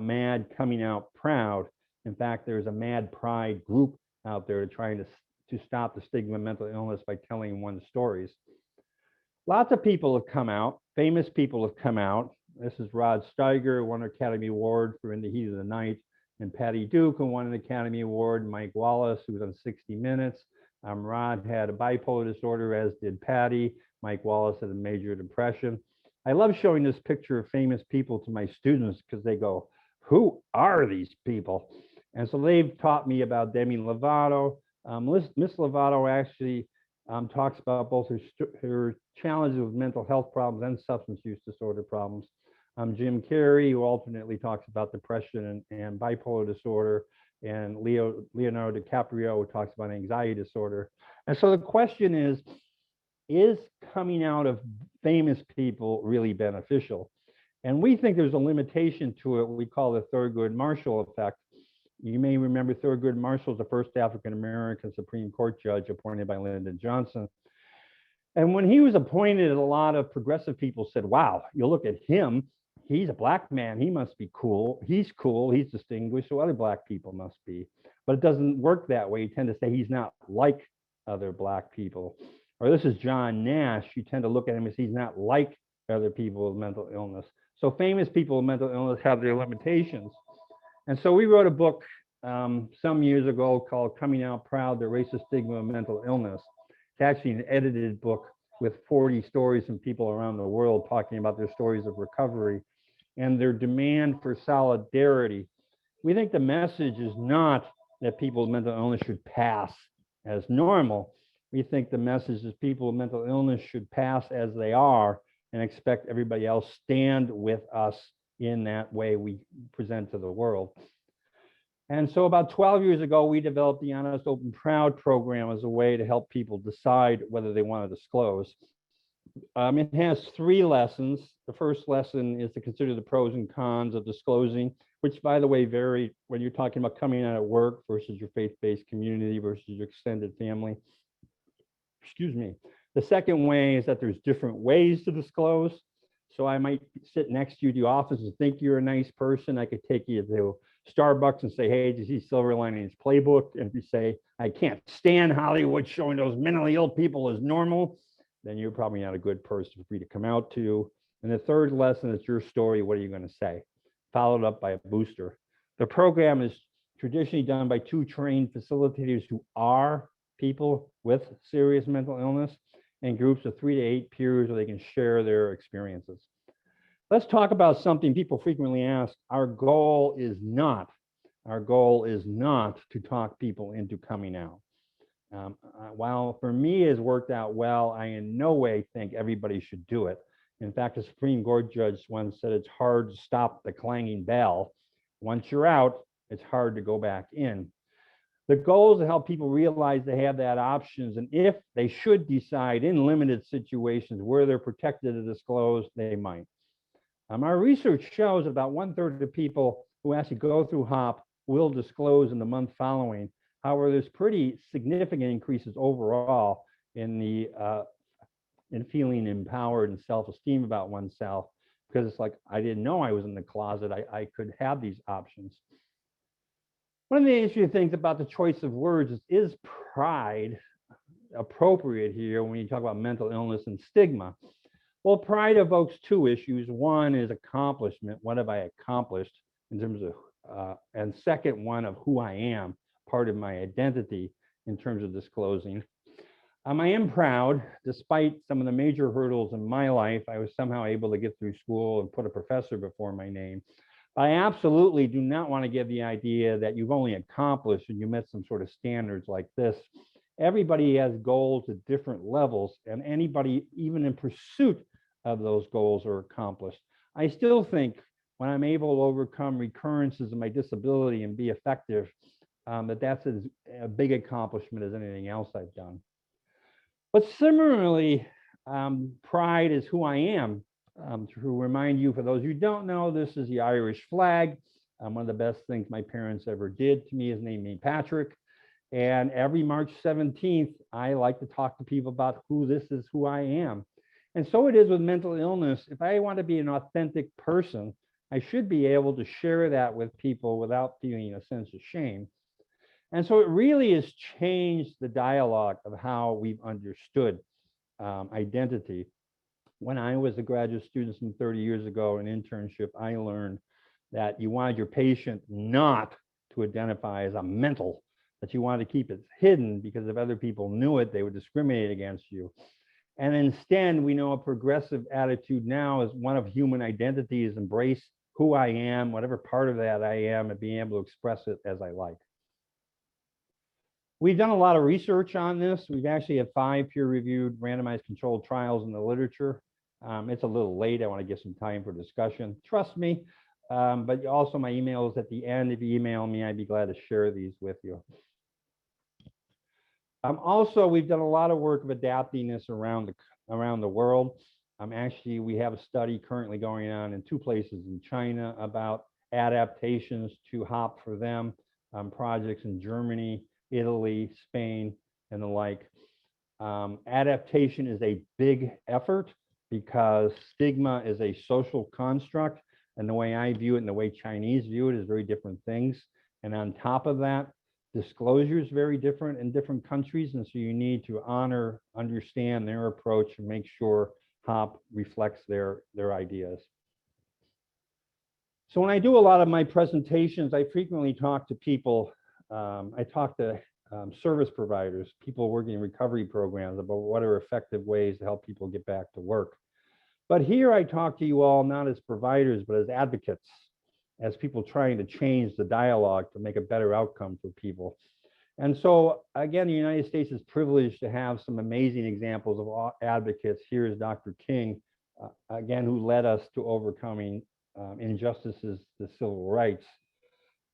mad, coming out proud. In fact, there's a mad pride group out there trying to stop the stigma of mental illness by telling one's stories. Lots of people have come out, famous people have come out. This is Rod Steiger, won an Academy Award for In the Heat of the Night, and Patty Duke, who won an Academy Award, Mike Wallace, who was on 60 Minutes. Rod had a bipolar disorder, as did Patty. Mike Wallace had a major depression. I love showing this picture of famous people to my students because they go, who are these people? And so they've taught me about Demi Lovato. Miss Lovato actually talks about both her challenges with mental health problems and substance use disorder problems. Jim Carrey, who alternately talks about depression and bipolar disorder, and Leonardo DiCaprio, who talks about anxiety disorder. And so the question is coming out of famous people really beneficial? And we think there's a limitation to it, what we call the Thurgood Marshall effect. You may remember Thurgood Marshall is the first African-American Supreme Court judge appointed by Lyndon Johnson. And when he was appointed, a lot of progressive people said, wow, you look at him, he's a black man, he must be cool, he's distinguished, so other black people must be. But it doesn't work that way. You tend to say he's not like other black people. Or this is John Nash, you tend to look at him as he's not like other people with mental illness. So famous people with mental illness have their limitations. And so we wrote a book some years ago called Coming Out Proud, the Racist Stigma of Mental Illness. It's actually an edited book with 40 stories from people around the world talking about their stories of recovery and their demand for solidarity. We think the message is not that people with mental illness should pass as normal. We think the message is people with mental illness should pass as they are and expect everybody else stand with us in that way we present to the world. And so about 12 years ago, we developed the Honest, Open, Proud program as a way to help people decide whether they want to disclose. It has 3 lessons. The first lesson is to consider the pros and cons of disclosing, which, by the way, vary when you're talking about coming out at work versus your faith-based community versus your extended family. Excuse me. The second way is that there's different ways to disclose. So I might sit next to you at the office and think you're a nice person. I could take you to Starbucks and say, hey, did you see Silver Linings Playbook? And if you say, I can't stand Hollywood showing those mentally ill people as normal, then you're probably not a good person for me to come out to. And the third lesson is your story. What are you going to say? Followed up by a booster. The program is traditionally done by 2 trained facilitators who are people with serious mental illness and groups of 3 to 8 peers where they can share their experiences. Let's talk about something people frequently ask. Our goal is not to talk people into coming out. While for me it has worked out well, I in no way think everybody should do it. In fact, a Supreme Court judge once said it's hard to stop the clanging bell. Once you're out, it's hard to go back in. The goal is to help people realize they have that options, and if they should decide in limited situations where they're protected to disclose, they might. Our research shows that about 1/3 of people who actually go through HOP will disclose in the month following. However, there's pretty significant increases overall in feeling empowered and self-esteem about oneself, because it's like, I didn't know I was in the closet. I could have these options. One of the interesting things about the choice of words is pride appropriate here when you talk about mental illness and stigma? Well, pride evokes 2 issues. One is accomplishment. What have I accomplished in terms of, and second one of who I am. part of my identity in terms of disclosing. I am proud, despite some of the major hurdles in my life, I was somehow able to get through school and put a professor before my name. I absolutely do not want to give the idea that you've only accomplished and you met some sort of standards like this. Everybody has goals at different levels, and anybody, even in pursuit of those goals, are accomplished. I still think when I'm able to overcome recurrences of my disability and be effective, that's as a big accomplishment as anything else I've done. But similarly, pride is who I am. To remind you, for those who don't know, this is the Irish flag. One of the best things my parents ever did to me is name me Patrick. And every March 17th, I like to talk to people about who I am. And so it is with mental illness. If I want to be an authentic person, I should be able to share that with people without feeling a sense of shame. And so it really has changed the dialogue of how we've understood identity. When I was a graduate student some 30 years ago, an internship, I learned that you wanted your patient not to identify as a mental, that you wanted to keep it hidden, because if other people knew it, they would discriminate against you. And instead, we know a progressive attitude now is one of human identity is embrace who I am, whatever part of that I am, and being able to express it as I like. We've done a lot of research on this. We've actually had 5 peer-reviewed randomized controlled trials in the literature. It's a little late. I want to give some time for discussion. Trust me. But also my email is at the end. If you email me, I'd be glad to share these with you. Also, we've done a lot of work of adapting this around the world. Actually, we have a study currently going on in 2 places in China about adaptations to HOP for them, projects in Germany, Italy, Spain, and the like. Adaptation is a big effort because stigma is a social construct, and the way I view it and the way Chinese view it is very different things. And on top of that, disclosure is very different in different countries, and so you need to honor, understand their approach, and make sure HOP reflects their ideas. So when I do a lot of my presentations, I frequently talk to people. I talk to service providers, people working in recovery programs, about what are effective ways to help people get back to work. But here I talk to you all not as providers, but as advocates, as people trying to change the dialogue to make a better outcome for people. And so again, the United States is privileged to have some amazing examples of advocates. Here is Dr. King, again, who led us to overcoming injustices to civil rights.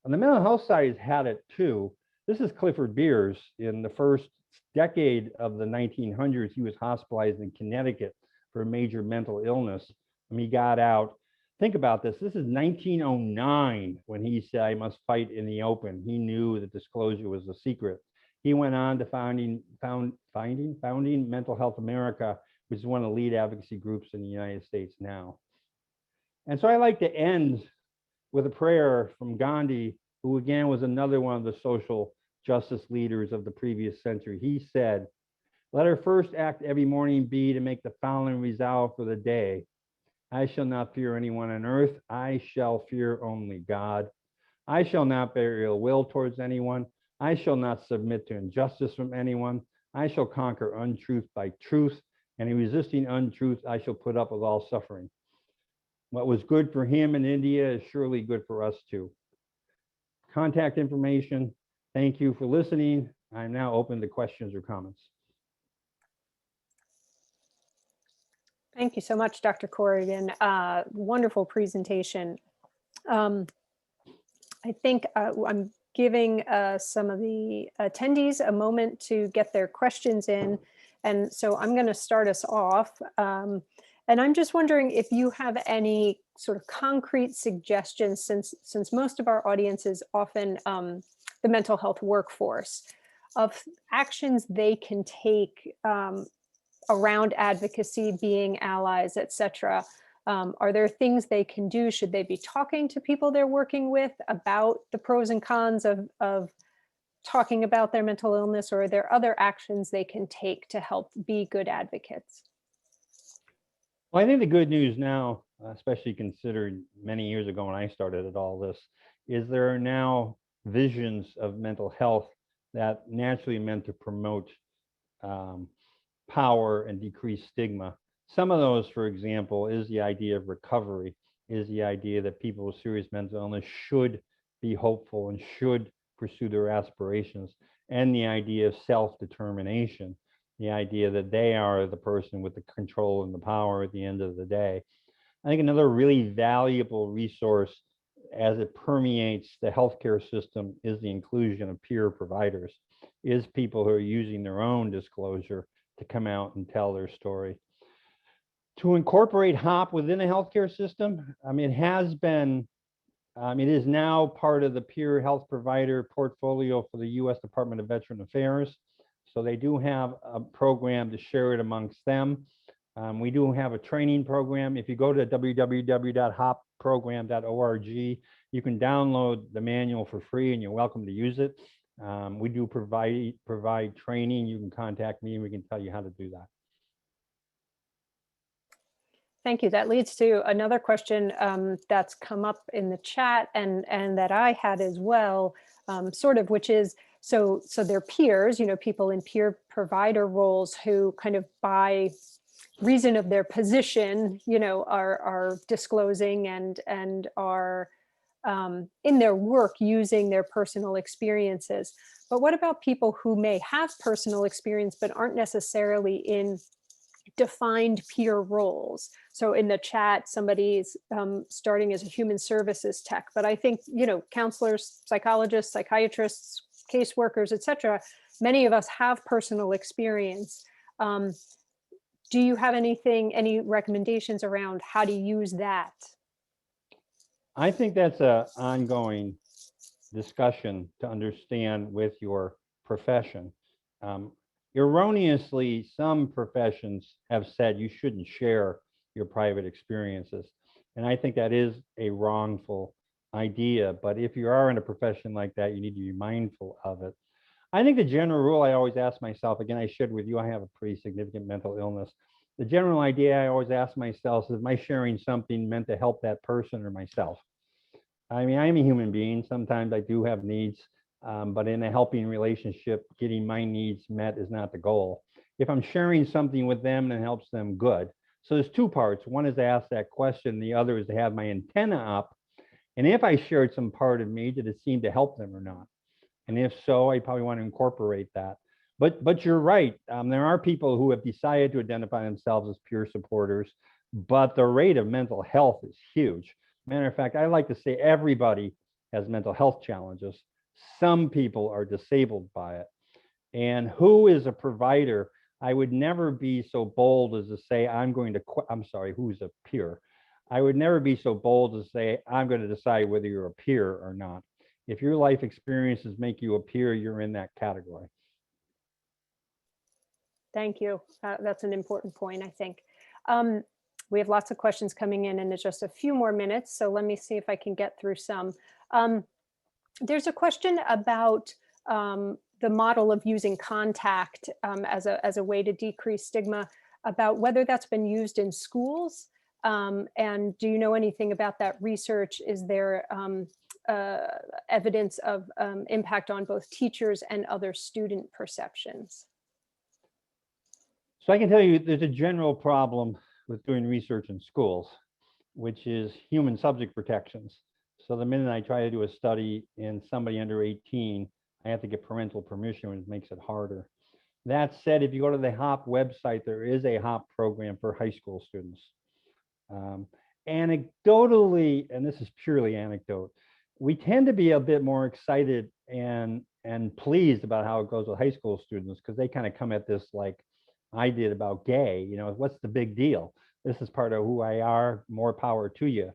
On the mental health side, has had it too. This is Clifford Beers. In the first decade of the 1900s, he was hospitalized in Connecticut for a major mental illness. And he got out. Think about this. This is 1909 when he said, I must fight in the open. He knew that disclosure was the secret. He went on to founding Mental Health America, which is one of the lead advocacy groups in the United States now. And so I like to end with a prayer from Gandhi, who again was another one of the social justice leaders of the previous century. He said, let our first act every morning be to make the following resolve for the day. I shall not fear anyone on earth. I shall fear only God. I shall not bear ill will towards anyone. I shall not submit to injustice from anyone. I shall conquer untruth by truth. And in resisting untruth, I shall put up with all suffering. What was good for him in India is surely good for us too. Contact information. Thank you for listening. I'm now open to questions or comments. Thank you so much, Dr. Corrigan. Wonderful presentation. I think I'm giving some of the attendees a moment to get their questions in. And so I'm going to start us off. And I'm just wondering if you have any sort of concrete suggestions, since most of our audience is often the mental health workforce, of actions they can take around advocacy, being allies, et cetera. Are there things they can do? Should they be talking to people they're working with about the pros and cons of talking about their mental illness, or are there other actions they can take to help be good advocates? Well, I think the good news now, especially considered many years ago when I started at all this, is there are now visions of mental health that naturally meant to promote power and decrease stigma. Some of those, for example, is the idea of recovery, is the idea that people with serious mental illness should be hopeful and should pursue their aspirations, and the idea of self-determination, the idea that they are the person with the control and the power at the end of the day. I think another really valuable resource as it permeates the healthcare system is the inclusion of peer providers, is people who are using their own disclosure to come out and tell their story. To incorporate HOP within a healthcare system, it has been, it is now part of the peer health provider portfolio for the U.S. Department of Veteran Affairs. So they do have a program to share it amongst them. We do have a training program. If you go to www.hopprogram.org, you can download the manual for free and you're welcome to use it. We do provide training. You can contact me and we can tell you how to do that. Thank you. That leads to another question that's come up in the chat and that I had as well, sort of, which is, so their peers, people in peer provider roles who kind of by reason of their position, are disclosing and are in their work using their personal experiences. But what about people who may have personal experience but aren't necessarily in defined peer roles? So in the chat, somebody's starting as a human services tech, but I think, counselors, psychologists, psychiatrists, caseworkers, etc., many of us have personal experience. Do you have any recommendations around how to use that? I think that's an ongoing discussion to understand with your profession. Erroneously, some professions have said you shouldn't share your private experiences. And I think that is a wrongful idea. But if you are in a profession like that, you need to be mindful of it. I think the general rule I always ask myself, again, I shared with you, I have a pretty significant mental illness. The general idea I always ask myself is, am I sharing something meant to help that person or myself? I'm a human being. Sometimes I do have needs, but in a helping relationship, getting my needs met is not the goal. If I'm sharing something with them and it helps them, good. So there's two parts. One is to ask that question. The other is to have my antenna up. And if I shared some part of me, did it seem to help them or not? And if so, I probably want to incorporate that. But you're right. There are people who have decided to identify themselves as peer supporters, but the rate of mental health is huge. Matter of fact, I like to say everybody has mental health challenges. Some people are disabled by it. And who is a provider? I would never be so bold as to say, who's a peer? I would never be so bold as to say, I'm going to decide whether you're a peer or not. If your life experiences make you a peer, you're in that category. Thank you. That's an important point, I think. We have lots of questions coming in and there's just a few more minutes. So let me see if I can get through some. There's a question about the model of using contact as a way to decrease stigma, about whether that's been used in schools. And do you know anything about that research? Is there evidence of impact on both teachers and other student perceptions? So I can tell you there's a general problem with doing research in schools, which is human subject protections. So the minute I try to do a study in somebody under 18, I have to get parental permission, which makes it harder. That said, if you go to the HOP website, there is a HOP program for high school students. Anecdotally, and this is purely anecdote, we tend to be a bit more excited and pleased about how it goes with high school students, because they kind of come at this like I did about gay, what's the big deal? This is part of who I are, more power to you.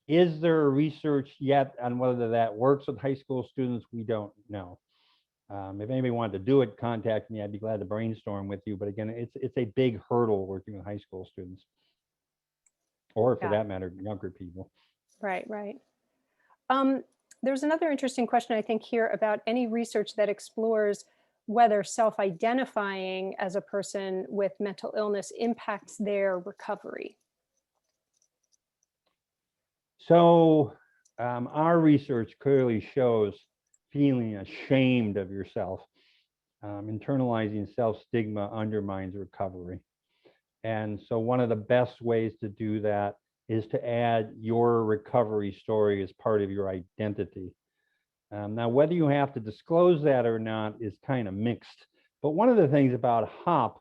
Is there research yet on whether that works with high school students? We don't know. If anybody wanted to do it, contact me. I'd be glad to brainstorm with you. But again, it's a big hurdle working with high school students, or for that matter, younger people. Right. There's another interesting question, I think, here about any research that explores whether self-identifying as a person with mental illness impacts their recovery. So our research clearly shows feeling ashamed of yourself. Internalizing self-stigma undermines recovery. And so one of the best ways to do that is to add your recovery story as part of your identity. Now, whether you have to disclose that or not is kind of mixed. But one of the things about HOP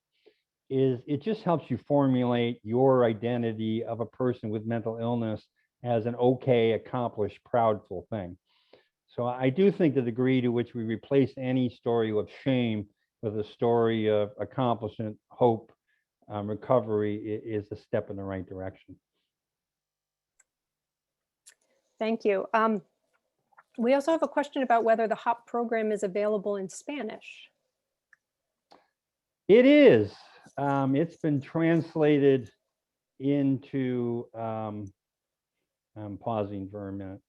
is it just helps you formulate your identity of a person with mental illness as an okay, accomplished, proudful thing. So I do think the degree to which we replace any story of shame with a story of accomplishment, hope, recovery is a step in the right direction. Thank you. We also have a question about whether the HOP program is available in Spanish. It is. It's been translated into, I'm pausing for a minute.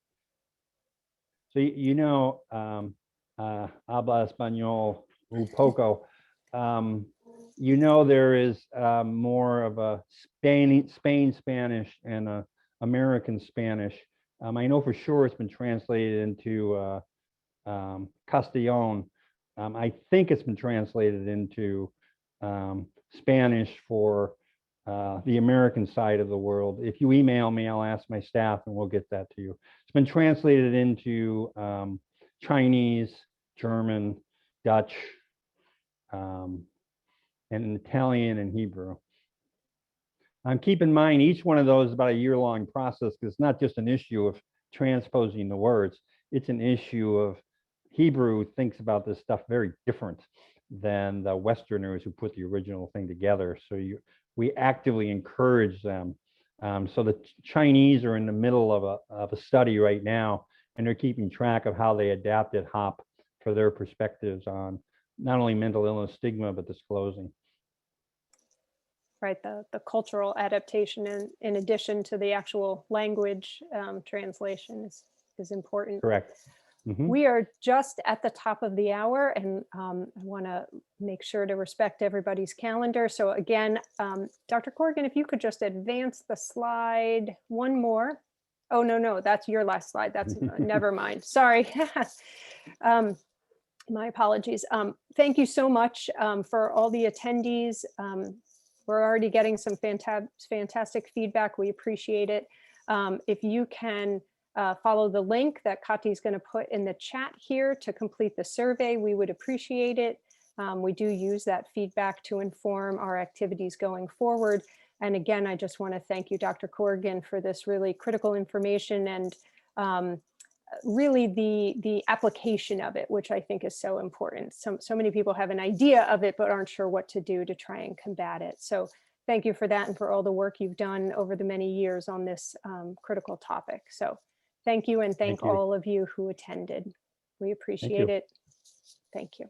So, you know, habla español un poco. You know, there is more of a Spain Spanish and a American Spanish. I know for sure it's been translated into Castellon. I think it's been translated into Spanish for the American side of the world. If you email me, I'll ask my staff and we'll get that to you. It's been translated into Chinese, German, Dutch, and Italian and Hebrew. Keep in mind, each one of those is about a year-long process because it's not just an issue of transposing the words. It's an issue of Hebrew thinks about this stuff very different than the Westerners who put the original thing together. So we actively encourage them. So the Chinese are in the middle of a study right now, and they're keeping track of how they adapted HOP for their perspectives on not only mental illness stigma, but disclosing. Right, the cultural adaptation in addition to the actual language translation is important. Correct. Mm-hmm. We are just at the top of the hour, and I want to make sure to respect everybody's calendar. So again, Dr. Corrigan, if you could just advance the slide one more. Oh, no, that's your last slide. That's never mind. Sorry. My apologies. Thank you so much for all the attendees. We're already getting some fantastic feedback. We appreciate it. If you can follow the link that Kati is going to put in the chat here to complete the survey, we would appreciate it. We do use that feedback to inform our activities going forward. And again, I just want to thank you, Dr. Corrigan, for this really critical information and really the application of it, which I think is so important. So many people have an idea of it, but aren't sure what to do to try and combat it. So thank you for that and for all the work you've done over the many years on this critical topic. So thank you, and thank all of you who attended. We appreciate it. Thank you.